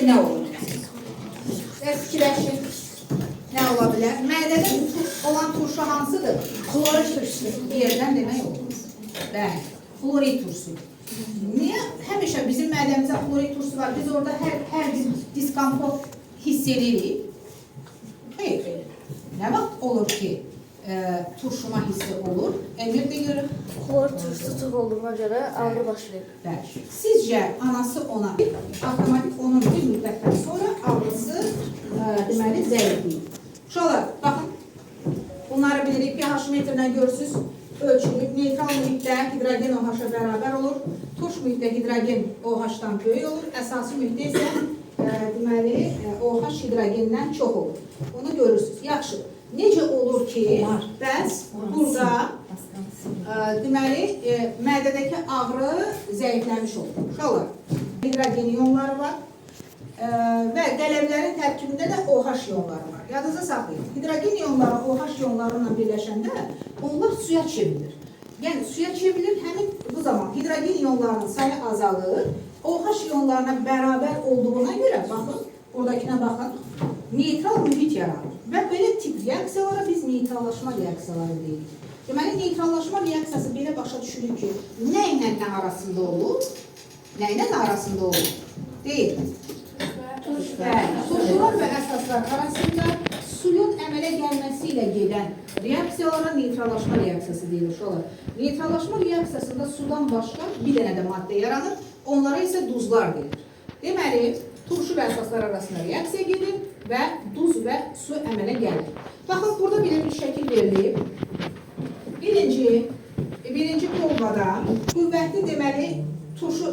sizcə nə ola bilər? Fikirləşin, nə ola bilər? Mədədə olan turşu hansıdır? Klorid turşusu. Yerdən demək olur. Bəli, klorid turşusu. Niyə həmişə bizim mədəmizdə klorid turşusu var? Biz orada hər bir diskomfort hiss edirik. Xeyr. Nə vaxt olur ki, turşuma hissi olur? Emir də görür. Klorid turşusu çox olduğuna görə ağrı baş verir. Bəli. Sizcə anası ona avtomatik onun bir müddətdən sonra ağrısı deməli zəifləyir. Uşaqlar, baxın. Bunları bilirik, pH metrdən görürsünüz. Ölçülük, neytral mühitdə hidrogen OH-a bərabər olur. Turş mühitdə hidrogen OH-dan böyük olur. Əsasi mühitdə isə deməli OH hidrogendən çox olur. Bunu görürsünüz. Yaxşı. Necə olur ki, bəs burada deməli mədədəki ağrı zəifləmiş olur. Uşaqlar, hidrogen iyonları var və qələmlərin tərkibində də OH iyonları var. Yadınıza saxlayın. Hidrogen iyonları OH iyonlarıyla birləşəndə onlar suya çevrilir. Yəni suya çevrilir, həmin bu zaman hidrogen iyonlarının sayı azalır. OH iyonlarına bərabər olduğuna görə, baxın, oradakinə baxın, neytral mühit yaranır. Və belə tip reaksiyalara biz neytrallaşma reaksiyaları deyirik. Deməli, neytrallaşma reaksiyası belə başa düşülür ki, nə ilə nə arasında olur? Nə ilə nə arasında olur? Deyil. Turşular və əsaslar arasında suyun əmələ gəlməsi ilə gedən reaksiyalara neytrallaşma reaksiyası deyilir. Neytrallaşma reaksiyasında sudan başqa bir dənə də maddə yaranır, onlara isə duzlar deyilir. Deməli, turşu və əsaslar arasında reaksiya gedir və duz və su əmələ gəlir. Baxın, burada belə bir şəkil verilib. Birinci torbada qüvvətli deməli turşu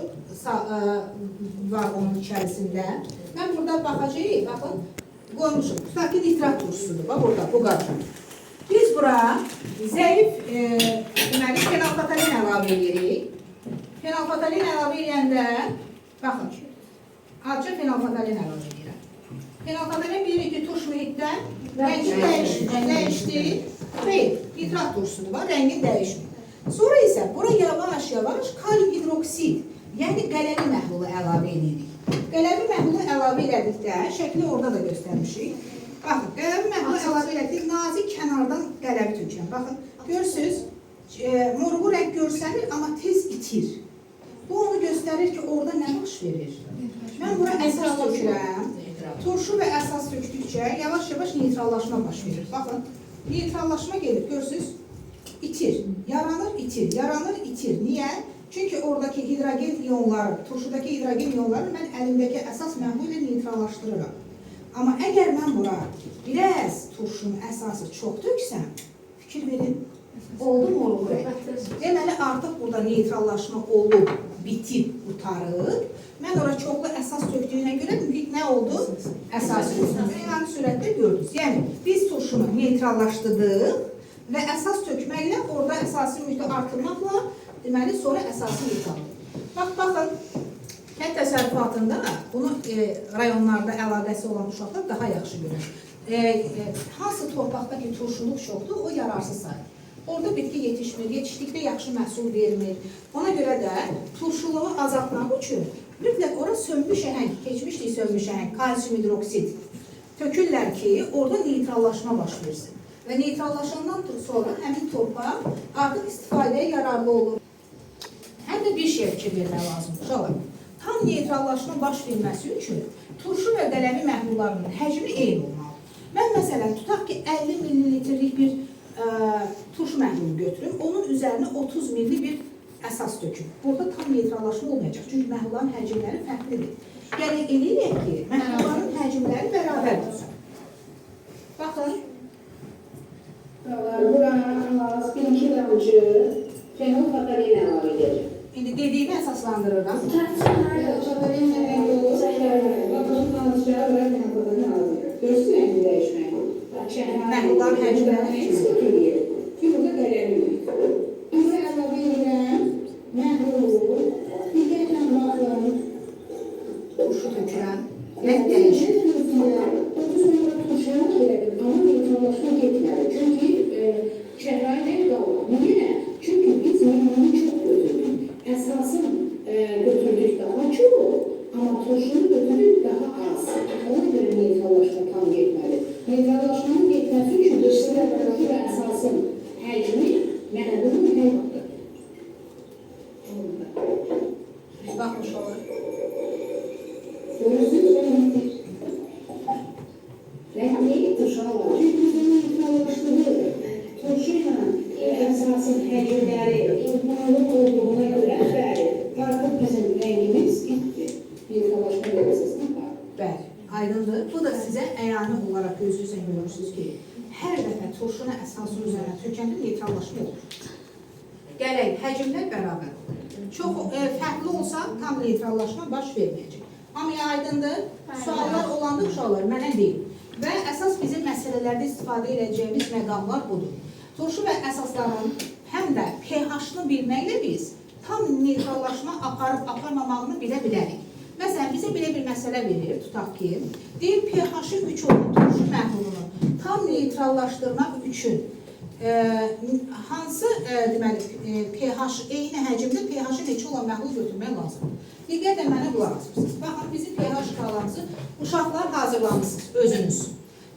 var onun içərisində. Mən burada baxacağım, baxın, qoymuşum. Tutaq ki, nitrat turşusudur, bax burada, bu qarşı. Biz bura zəif deməli fenolftalin əlavə edirik. Fenolftalin əlavə edəndə, baxın, azca fenolftalin əlavə edirəm. Fenolftalin bilirik ki, turş mühitdən rəngi dəyişdi. Xeyr, nitrat turşusudur, var, rəngin dəyişmir. Sonra isə bura yavaş-yavaş kalium hidroksid, yəni qələmi məhlulu əlavə edirik. Qələmi məhlulu əlavə elədikdə, şəkli orada da göstərmişik. Baxın, qələmi məhlulu əlavə elədik, nazik kənardan qələmi tökürəm. Baxın, görürsünüz, moruğu rəng görsənir, amma tez itir. Bu onu göstərir ki, orada nə baş verir? Mən bura əsas tökürəm. Turşu və əsas tökdükcə yavaş-yavaş neytrallaşma baş verir. Baxın, neytrallaşma gelir, görürsünüz, itir, yaranır, itir, yaranır, itir. Niyə? Çünki oradakı hidrogen iyonları, turşudakı hidrogen iyonları mən əlimdəki əsas məhlul ilə neytrallaşdırıram. Amma əgər mən bura biraz turşunun əsası çox töksəm, fikir verin, oldu mu olur? Deməli, artıq burada neytrallaşma olub, bitib, qutarıb. Mən ora çoxlu əsas tökdüyünə görə mühit nə oldu? Əsas tökdü. Yəni, sürətdə gördünüz. Yəni, biz turşunu neytrallaşdırdıq və əsas tökməklə, orada əsasi mühiti artırmaqla, deməli, sonra əsası mühit alır. Baxın, kənd təsərrüfatında bunu rayonlarda əlaqəsi olan uşaqlar daha yaxşı görür. Hansı torpaqdakı turşuluq çoxdur, o yararsız sayır. Orada bitki yetişmir, yetişdikdə yaxşı məhsul vermir. Ona görə də turşuluğu azaltmaq üçün mütləq ora sönmüş əhəng, keçmişdik sönmüş əhəng, kalsium hidroksid tökürlər ki, orada neytrallaşma baş versin. Və neytrallaşandan sonra həmin torpaq artıq istifadəyə yararlı olur. Həm də bir şey fikir vermək lazımdır. Uşaqlar, tam neytrallaşma baş verməsi üçün turşu və qələmi məhlullarının həcmi eyni olmalı. Mən məsələn, tutaq ki, 50 ml-lik bir turşu məhlulu götürüm, onun üzərinə 30 ml bir əsas töküm. Burada tam neytrallaşma olmayacaq, çünki məhlulların həcmləri fərqlidir. Yəni, eləyək ki, məhlulların həcmləri bərabər olsun. Baxın. Buranın 1-2 damcı fenolftalin əlavə edəcək. İndi dediyimi əsaslandırıram. Fenolftalin görsün rəngi dəyişmək. Məhlulların həcmləri götürülür. Ki, burada qələmi. Burada əlavə edirəm, məhlulu, digərlə baxın. Turşu tökürəm. Rəng dəyişir. Turşuya gələdir, amma neytrallaşma getməli. Çünki şəhərdə qalır. Niyə? Çünki biz limonu çox götürdük. Əsasın götürdük daha çox, amma turşunu götürdük daha az. az, ona görə neytrallaşma tam getməli. Neytrallaşmanın getməsi üçün dışında turşu və əsasın həcmi mənəviyyatın həyatdır. Baxmış olur. Görürsünüz, rəhmliyi turşalar. Çünki bizim neytrallaşdığı turşu ilə əsasın həcmləri imkanlı olduğuna görə bəli, artıq bizim rəngimiz itdir. Neytrallaşma əsasına var. Bəli, aydındır. Bu da sizə əyani olaraq gözünüzlə görürsünüz ki, hər dəfə turşunu əsası üzərə tökəndə neytrallaşma olur. Gələk, həcmlər bərabər olur. Çox fərqli olsa, tam neytrallaşma baş verməyəcək. Amma aydındır, suallar olanda uşaqlar mənə deyil. Və əsas bizim məsələlərdə istifadə edəcəyimiz məqamlar budur. Turşu və əsasların həm də pH-ını bilməklə biz tam neytrallaşma aparıb-aparmamağını bilə bilərik. Məsələn, bizə belə bir məsələ verir, tutaq ki, deyir pH-ı 3 olan turşu məhlulunu tam neytrallaşdırmaq üçün hansı deməli pH eyni həcmdə pH-ı neçə olan məhlul götürmək lazımdır. Diqqətlə mənə qulaq asırsınız. Baxın, bizim pH skalamızı uşaqlar hazırlamışsınız özünüz.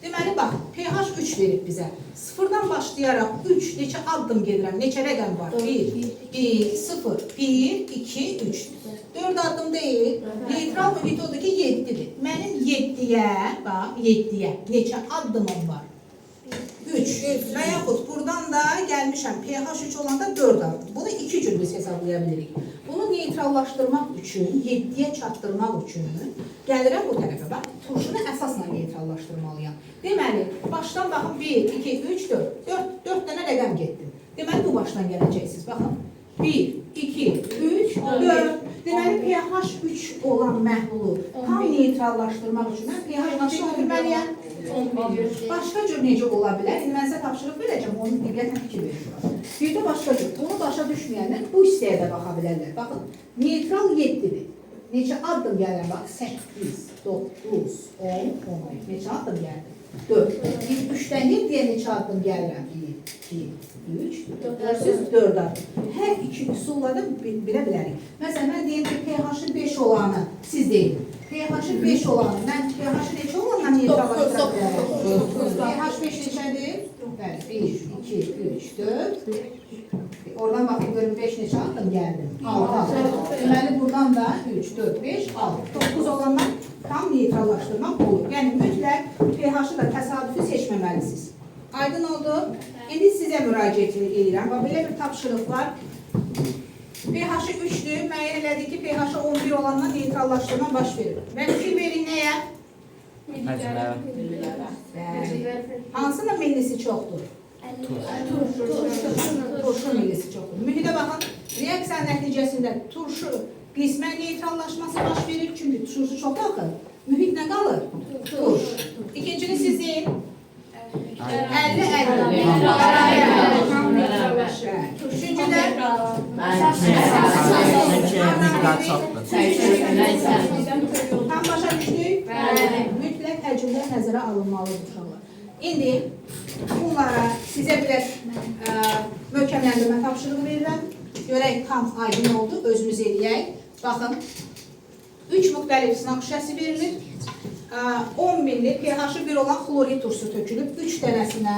Deməli, bax, pH 3 verib bizə. Sıfırdan başlayaraq 3 neçə addım gedirəm, neçə rəqəm var? 1, 0, 1, 2, 3. 4 addım deyil. Neytral mühit odur ki 7'dir. Mənim 7'yə, bax, 7'yə neçə addımım var? 3. Və yaxud buradan da gəlmişəm, pH 3 olanda 4 addım. Bunu 2 cür biz hesablaya bilirik. Bunu neytrallaşdırmaq üçün, 7'yə çatdırmaq üçün gəlirəm bu tərəfə. Bax, turşunu əsasla neytrallaşdırmalıyam. Deməli, başdan baxın 1, 2, 3, 4. 4 dənə rəqəm getdim. Deməli, bu başdan gələcəksiniz. Baxın, 1, 2, 3, 4. Deməli, pH 3 olan məhlulu tam neytrallaşdırmaq üçün mən pH neçə götürməliyəm? Başqa cür necə ola bilər? İndi mən sizə tapşırıq verəcəm, onu diqqətlə fikir verin. Bir də başqa cür. Bunu başa düşməyənlər bu hissəyə də baxa bilərlər. Baxın, neytral 7'dir. Neçə addım gəlirəm? Bax, 8, 9, 10, 11. Neçə addım gəldim? 4. 3'dən 7'yə neçə addım gəlirəm? 1, 2, 3, 4 addım. Hər iki üsulla da bilə bilərik. Məsələn, mən deyim ki, pH-ı 5 olanı, siz deyin. pH-ı 5 olanı, mən pH-ı neçə olanla neytrallaşdıra bilərəm? pH 5 neçədir? Bəli, 1, 2, 3, 4. Oradan baxın, görün 5 neçə addım gəldim? 6 addım. Deməli, buradan da 3, 4, 5, 6. 9 olandan tam neytrallaşdırmaq olur. Yəni, mütləq pH-ı da təsadüfi seçməməlisiniz. Aydın oldu. İndi sizə müraciət edirəm. Belə bir tapşırıq var. pH-ı 3'dür. Müəyyən elədik ki, pH-ı 11 olandan neytrallaşdırma baş verir. Və fikir verin nəyə? Hansının millisi çoxdur? Turşu millisi çoxdur. Mühidə baxın, reaksiya nəticəsində turşu qismən neytrallaşması baş verir. Çünki turşu çox axır. Mühit nə qalır? Turş. İkincini siz deyin. 50-50. Üçüncüdə tam başa düşdük. Mütləq həcmlər nəzərə alınmalıdır uşaqlar. İndi bunlara sizə bir möhkəmləndirmə tapşırığı verirəm. Görək tam aydın oldu, özümüz eləyək. Baxın, 3 müxtəlif sınaq şüşəsi verilir. 10 milli pH-ı 1 olan xlorid turşusu tökülüb. 3 dənəsinə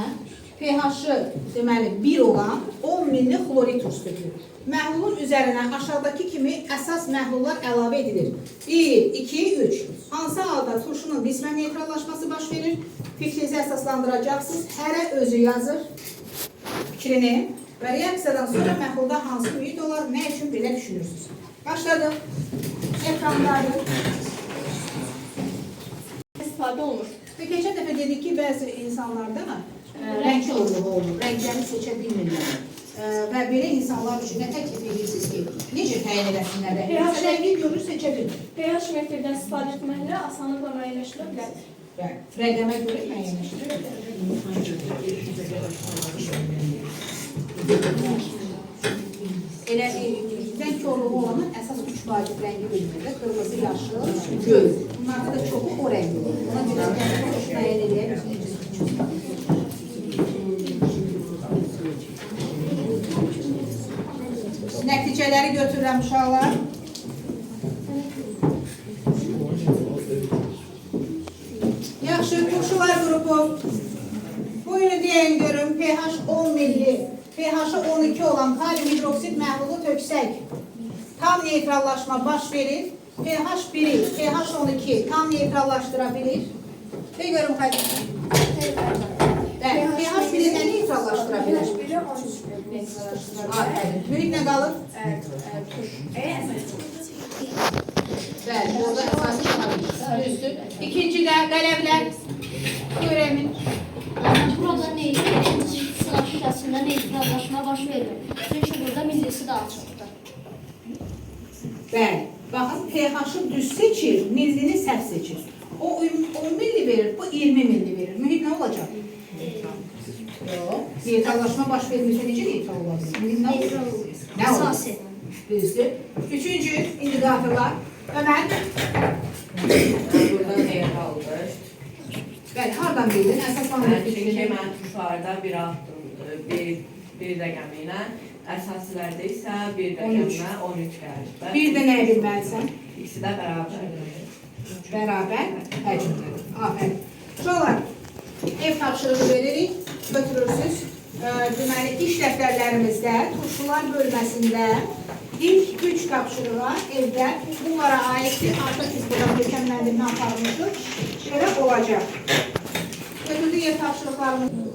pH-ı deməli 1 olan 10 milli xlorid turşusu tökülüb. Məhlulun üzərinə aşağıdakı kimi əsas məhlullar əlavə edilir. 1, 2, 3. Hansı halda turşunun qismən neytrallaşması baş verir? Fikrinizi əsaslandıracaqsınız. Hərə özü yazır fikrini və reaksiyadan sonra məhlulda hansı mühit olar, nə üçün belə düşünürsünüz? Başladıq. Ekrandadır. İstifadə olmur. Və keçən dəfə dedik ki, bəzi insanlarda rəng korluğu olur, rəngləri seçə bilmirlər. Və belə insanlar üçün nə təklif edirsiniz ki, necə təyin edəsinlər? Rəngi görür, seçə bilmir. pH metrdən istifadə etməklə asanlıqla müəyyənləşdirə bilərik. Rəqəmə görə müəyyənləşdirə bilərik. Elə rəng korluğu olanın əsas 3 vacib rəngi bilmirlər. Qırmızı, yaşıl, göy. Bunlarda da çoxu o rəngi olur. Ona görə müəyyən edək. Nəticələri götürürəm uşaqlar. Turşular qrupu. Buyurun deyin görün, pH 10 milli, pH 12 olan kalium hidroksid məhlulu töksək. Tam neytrallaşma baş verir. pH 1'i, pH 12 tam neytrallaştıra bilir. De görün hadi. Evet, pH 1'i nə neytrallaştıra bilir? Biri 13 neytrallaştıra Aferin. Mühit nə qalır? tuş. Bəli, burada əsası çıxabilir. Düzdür. İkinci də qələmlər. Buyur Emin. Burada sıra şişəsində neytrallaşma baş verir. Çünki burada millisi daha çoxdur. Bəli. Baxın, pH-ı düz seçir, millini səhv seçir. O 10 milli verir, bu 20 milli verir. Mühit nə olacaq? Yox. Neytrallaşma baş vermirsə necə neytral olabilir? Mühit nə olur? Nə olur? Əsası. Düzdür. Üçüncü indikatorlar. Ömer. Burada neytraldır. Bəli, hardan bildin? Əsaslanır. Çünki mən tuşlarda bir attım, bir rəqəmi ilə, əsasilərdə isə bir rəqəmlə 13 gəlir. Bir də nəyə bilməlisən? İkisi də bərabərdir. Bərabər həcmdir. Afərin. Şolar, ev tapşırığı veririk, götürürsünüz. Deməli, iş dəftərlərimizdə, turşular bölməsində ilk 3 tapşırığa evdə bunlara aiddir. Artıq biz burada möhkəmləndirmə aparmışıq. Belə olacaq. Götürdük ev tapşırıqlarımızı.